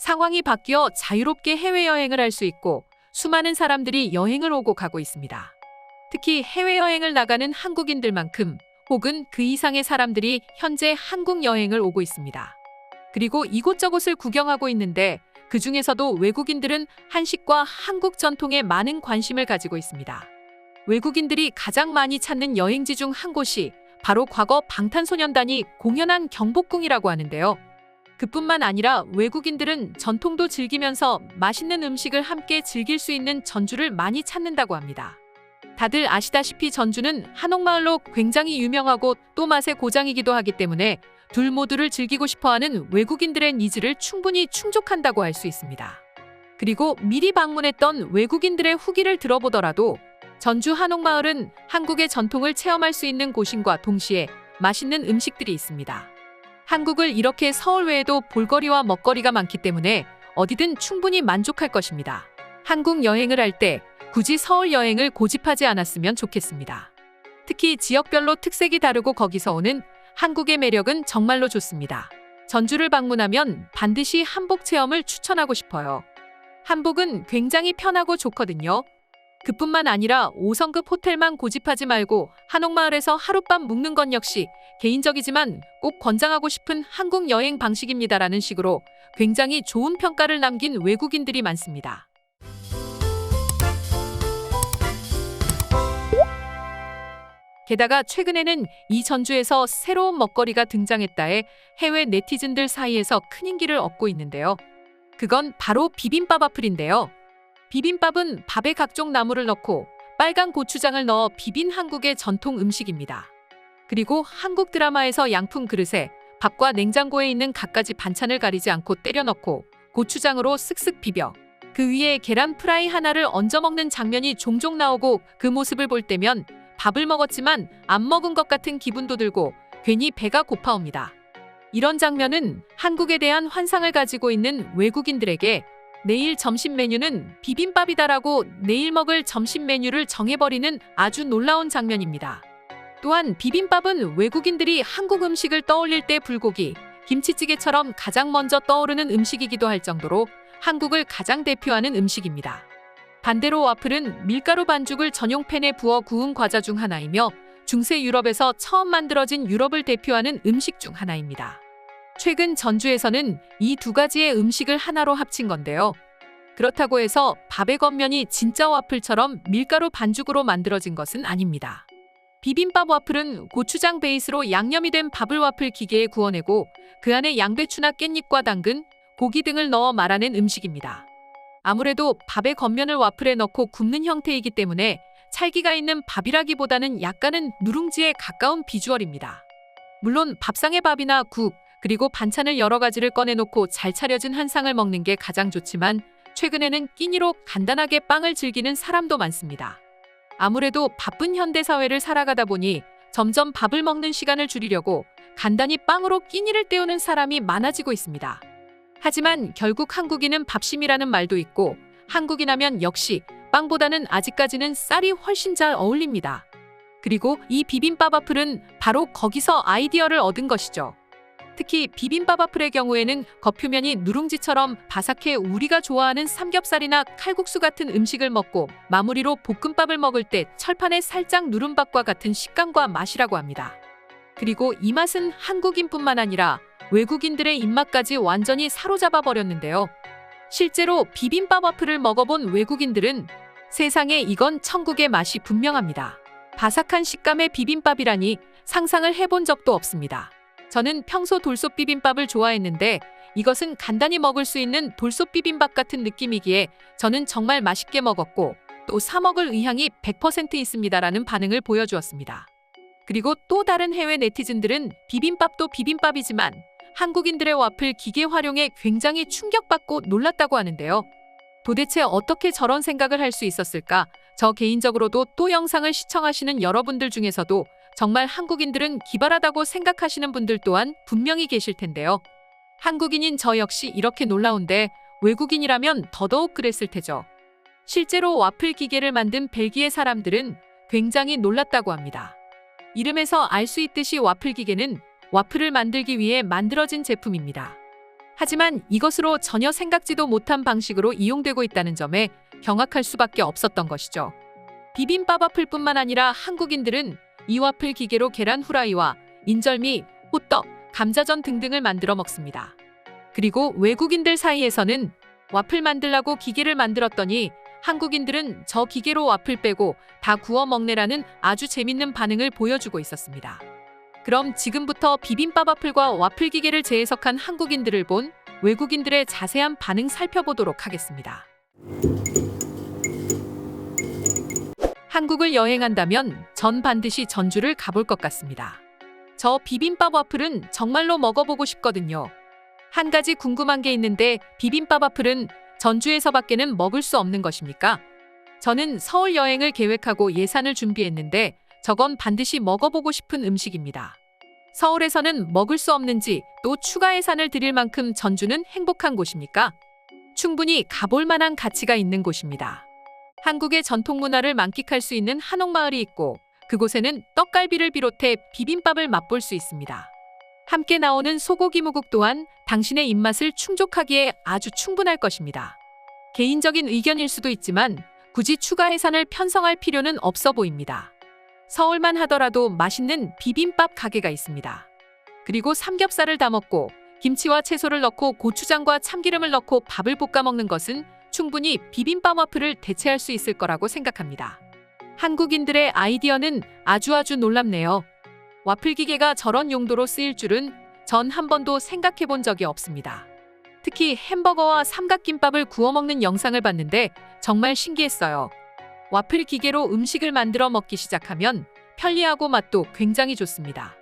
상황이 바뀌어 자유롭게 해외여행을 할 수 있고 수많은 사람들이 여행을 오고 가고 있습니다. 특히 해외여행을 나가는 한국인들만큼 혹은 그 이상의 사람들이 현재 한국 여행을 오고 있습니다. 그리고 이곳저곳을 구경하고 있는데 그 중에서도 외국인들은 한식과 한국 전통에 많은 관심을 가지고 있습니다. 외국인들이 가장 많이 찾는 여행지 중 한 곳이 바로 과거 방탄소년단이 공연한 경복궁이라고 하는데요. 그뿐만 아니라 외국인들은 전통도 즐기면서 맛있는 음식을 함께 즐길 수 있는 전주를 많이 찾는다고 합니다. 다들 아시다시피 전주는 한옥마을로 굉장히 유명하고 또 맛의 고장이기도 하기 때문에 둘 모두를 즐기고 싶어하는 외국인들의 니즈를 충분히 충족한다고 할 수 있습니다. 그리고 미리 방문했던 외국인들의 후기를 들어보더라도 전주 한옥마을은 한국의 전통을 체험할 수 있는 곳인과 동시에 맛있는 음식들이 있습니다. 한국을 이렇게 서울 외에도 볼거리와 먹거리가 많기 때문에 어디든 충분히 만족할 것입니다. 한국 여행을 할 때 굳이 서울 여행을 고집하지 않았으면 좋겠습니다. 특히 지역별로 특색이 다르고 거기서 오는 한국의 매력은 정말로 좋습니다. 전주를 방문하면 반드시 한복 체험을 추천하고 싶어요. 한복은 굉장히 편하고 좋거든요. 그뿐만 아니라 5성급 호텔만 고집하지 말고 한옥마을에서 하룻밤 묵는 건 역시 개인적이지만 꼭 권장하고 싶은 한국 여행 방식입니다라는 식으로 굉장히 좋은 평가를 남긴 외국인들이 많습니다. 게다가 최근에는 이 전주에서 새로운 먹거리가 등장했다에 해외 네티즌들 사이에서 큰 인기를 얻고 있는데요. 그건 바로 비빔밥 와플인데요. 비빔밥은 밥에 각종 나물을 넣고 빨간 고추장을 넣어 비빈 한국의 전통 음식입니다. 그리고 한국 드라마에서 양푼 그릇에 밥과 냉장고에 있는 갖가지 반찬을 가리지 않고 때려 넣고 고추장으로 쓱쓱 비벼 그 위에 계란 프라이 하나를 얹어 먹는 장면이 종종 나오고 그 모습을 볼 때면 밥을 먹었지만 안 먹은 것 같은 기분도 들고 괜히 배가 고파옵니다. 이런 장면은 한국에 대한 환상을 가지고 있는 외국인들에게 내일 점심 메뉴는 비빔밥이다라고 내일 먹을 점심 메뉴를 정해버리는 아주 놀라운 장면입니다. 또한 비빔밥은 외국인들이 한국 음식을 떠올릴 때 불고기, 김치찌개처럼 가장 먼저 떠오르는 음식이기도 할 정도로 한국을 가장 대표하는 음식입니다. 반대로 와플은 밀가루 반죽을 전용 팬에 부어 구운 과자 중 하나이며 중세 유럽에서 처음 만들어진 유럽을 대표하는 음식 중 하나입니다. 최근 전주에서는 이 두 가지의 음식을 하나로 합친 건데요. 그렇다고 해서 밥의 겉면이 진짜 와플처럼 밀가루 반죽으로 만들어진 것은 아닙니다. 비빔밥 와플은 고추장 베이스로 양념이 된 밥을 와플 기계에 구워내고 그 안에 양배추나 깻잎과 당근, 고기 등을 넣어 말아낸 음식입니다. 아무래도 밥의 겉면을 와플에 넣고 굽는 형태이기 때문에 찰기가 있는 밥이라기보다는 약간은 누룽지에 가까운 비주얼입니다. 물론 밥상의 밥이나 국, 그리고 반찬을 여러 가지를 꺼내놓고 잘 차려진 한 상을 먹는 게 가장 좋지만 최근에는 끼니로 간단하게 빵을 즐기는 사람도 많습니다. 아무래도 바쁜 현대사회를 살아가다 보니 점점 밥을 먹는 시간을 줄이려고 간단히 빵으로 끼니를 때우는 사람이 많아지고 있습니다. 하지만 결국 한국인은 밥심이라는 말도 있고 한국인하면 역시 빵보다는 아직까지는 쌀이 훨씬 잘 어울립니다. 그리고 이 비빔밥 와플은 바로 거기서 아이디어를 얻은 것이죠. 특히 비빔밥 와플의 경우에는 겉표면이 누룽지처럼 바삭해 우리가 좋아하는 삼겹살이나 칼국수 같은 음식을 먹고 마무리로 볶음밥을 먹을 때 철판에 살짝 누른 밥과 같은 식감과 맛이라고 합니다. 그리고 이 맛은 한국인뿐만 아니라 외국인들의 입맛까지 완전히 사로잡아 버렸는데요. 실제로 비빔밥 와플을 먹어본 외국인들은 세상에 이건 천국의 맛이 분명합니다. 바삭한 식감의 비빔밥이라니 상상을 해본 적도 없습니다. 저는 평소 돌솥 비빔밥을 좋아했는데 이것은 간단히 먹을 수 있는 돌솥 비빔밥 같은 느낌이기에 저는 정말 맛있게 먹었고 또 사 먹을 의향이 100% 있습니다라는 반응을 보여주었습니다. 그리고 또 다른 해외 네티즌들은 비빔밥도 비빔밥이지만 한국인들의 와플 기계 활용에 굉장히 충격받고 놀랐다고 하는데요. 도대체 어떻게 저런 생각을 할 수 있었을까? 저 개인적으로도 또 영상을 시청하시는 여러분들 중에서도 정말 한국인들은 기발하다고 생각하시는 분들 또한 분명히 계실 텐데요. 한국인인 저 역시 이렇게 놀라운데 외국인이라면 더더욱 그랬을 테죠. 실제로 와플 기계를 만든 벨기에 사람들은 굉장히 놀랐다고 합니다. 이름에서 알 수 있듯이 와플 기계는 와플을 만들기 위해 만들어진 제품입니다. 하지만 이것으로 전혀 생각지도 못한 방식으로 이용되고 있다는 점에 경악할 수밖에 없었던 것이죠. 비빔밥 와플뿐만 아니라 한국인들은 이 와플 기계로 계란 후라이와 인절미, 호떡, 감자전 등등을 만들어 먹습니다. 그리고 외국인들 사이에서는 와플 만들라고 기계를 만들었더니 한국인들은 저 기계로 와플 빼고 다 구워 먹네라는 아주 재밌는 반응을 보여주고 있었습니다. 그럼 지금부터 비빔밥 와플과 와플 기계를 재해석한 한국인들을 본 외국인들의 자세한 반응 살펴보도록 하겠습니다. 한국을 여행한다면 전 반드시 전주를 가볼 것 같습니다. 저 비빔밥 와플은 정말로 먹어보고 싶거든요. 한 가지 궁금한 게 있는데 비빔밥 와플은 전주에서밖에는 먹을 수 없는 것입니까? 저는 서울 여행을 계획하고 예산을 준비했는데 저건 반드시 먹어보고 싶은 음식입니다. 서울에서는 먹을 수 없는지 또 추가 예산을 드릴 만큼 전주는 행복한 곳입니까? 충분히 가볼 만한 가치가 있는 곳입니다. 한국의 전통 문화를 만끽할 수 있는 한옥마을이 있고 그곳에는 떡갈비를 비롯해 비빔밥을 맛볼 수 있습니다. 함께 나오는 소고기 무국 또한 당신의 입맛을 충족하기에 아주 충분할 것입니다. 개인적인 의견일 수도 있지만 굳이 추가 예산을 편성할 필요는 없어 보입니다. 서울만 하더라도 맛있는 비빔밥 가게가 있습니다. 그리고 삼겹살을 다 먹고 김치와 채소를 넣고 고추장과 참기름을 넣고 밥을 볶아 먹는 것은 충분히 비빔밥 와플을 대체할 수 있을 거라고 생각합니다. 한국인들의 아이디어는 아주 놀랍네요. 와플 기계가 저런 용도로 쓰일 줄은 전 한 번도 생각해 본 적이 없습니다. 특히 햄버거와 삼각김밥을 구워 먹는 영상을 봤는데 정말 신기했어요. 와플 기계로 음식을 만들어 먹기 시작하면 편리하고 맛도 굉장히 좋습니다.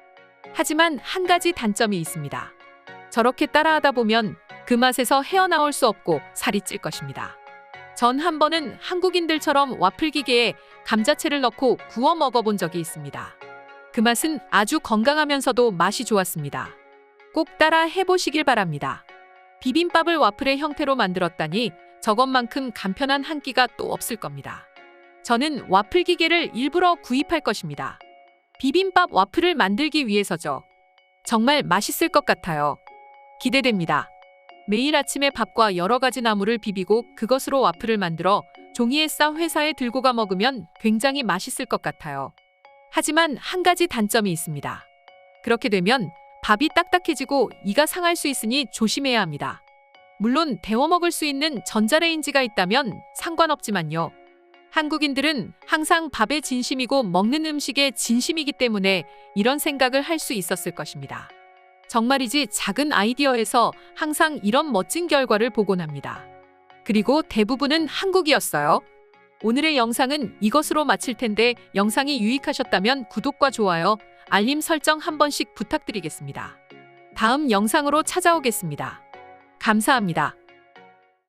하지만 한 가지 단점이 있습니다. 저렇게 따라하다 보면 그 맛에서 헤어나올 수 없고 살이 찔 것입니다. 전 한 번은 한국인들처럼 와플 기계에 감자채를 넣고 구워 먹어본 적이 있습니다. 그 맛은 아주 건강하면서도 맛이 좋았습니다. 꼭 따라 해보시길 바랍니다. 비빔밥을 와플의 형태로 만들었다니 저것만큼 간편한 한 끼가 또 없을 겁니다. 저는 와플 기계를 일부러 구입할 것입니다. 비빔밥 와플을 만들기 위해서죠. 정말 맛있을 것 같아요. 기대됩니다. 매일 아침에 밥과 여러 가지 나물을 비비고 그것으로 와플을 만들어 종이에 싸 회사에 들고 가 먹으면 굉장히 맛있을 것 같아요. 하지만 한 가지 단점이 있습니다. 그렇게 되면 밥이 딱딱해지고 이가 상할 수 있으니 조심해야 합니다. 물론 데워 먹을 수 있는 전자레인지가 있다면 상관없지만요. 한국인들은 항상 밥에 진심이고 먹는 음식에 진심이기 때문에 이런 생각을 할 수 있었을 것입니다. 정말이지 작은 아이디어에서 항상 이런 멋진 결과를 보곤 합니다. 그리고 대부분은 한국이었어요. 오늘의 영상은 이것으로 마칠 텐데 영상이 유익하셨다면 구독과 좋아요, 알림 설정 한 번씩 부탁드리겠습니다. 다음 영상으로 찾아오겠습니다. 감사합니다.